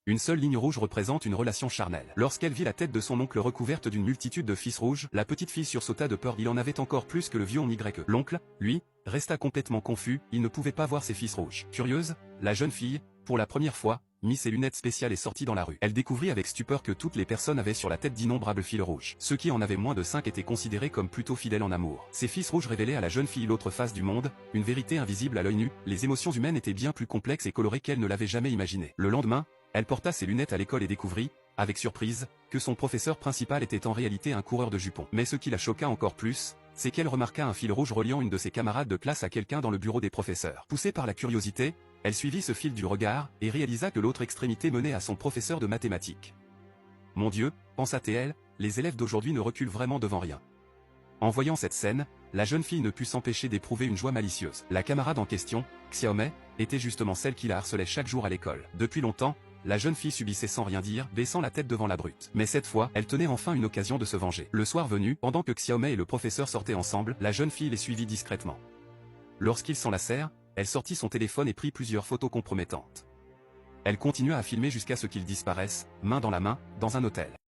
Une seule ligne rouge représente une relation charnelle. Lorsqu'elle vit la tête de son oncle recouverte d'une multitude de fils rouges, la petite fille sursauta de peur. Il en avait encore plus que le vieux Y. L'oncle, lui, resta complètement confus, il ne pouvait pas voir ses fils rouges. Curieuse, la jeune fille, pour la première fois, mit ses lunettes spéciales et sortit dans la rue. Elle découvrit avec stupeur que toutes les personnes avaient sur la tête d'innombrables fils rouges. Ceux qui en avaient moins de 5 étaient considérés comme plutôt fidèles en amour. Ces fils rouges révélaient à la jeune fille l'autre face du monde, une vérité invisible à l'œil nu. Les émotions humaines étaient bien plus complexes et colorées qu'elle ne l'avait jamais imaginé. Le lendemain, elle porta ses lunettes à l'école et découvrit, avec surprise, que son professeur principal était en réalité un coureur de jupons. Mais ce qui la choqua encore plus, c'est qu'elle remarqua un fil rouge reliant une de ses camarades de classe à quelqu'un dans le bureau des professeurs. Poussée par la curiosité, elle suivit ce fil du regard, et réalisa que l'autre extrémité menait à son professeur de mathématiques. Mon Dieu, pensa-t-elle, les élèves d'aujourd'hui ne reculent vraiment devant rien. En voyant cette scène, la jeune fille ne put s'empêcher d'éprouver une joie malicieuse. La camarade en question, Xiaomei, était justement celle qui la harcelait chaque jour à l'école. Depuis longtemps, la jeune fille subissait sans rien dire, baissant la tête devant la brute. Mais cette fois, elle tenait enfin une occasion de se venger. Le soir venu, pendant que Xiaomei et le professeur sortaient ensemble, la jeune fille les suivit discrètement. Lorsqu'ils s'enlacèrent, elle sortit son téléphone et prit plusieurs photos compromettantes. Elle continua à filmer jusqu'à ce qu'ils disparaissent, main dans la main, dans un hôtel.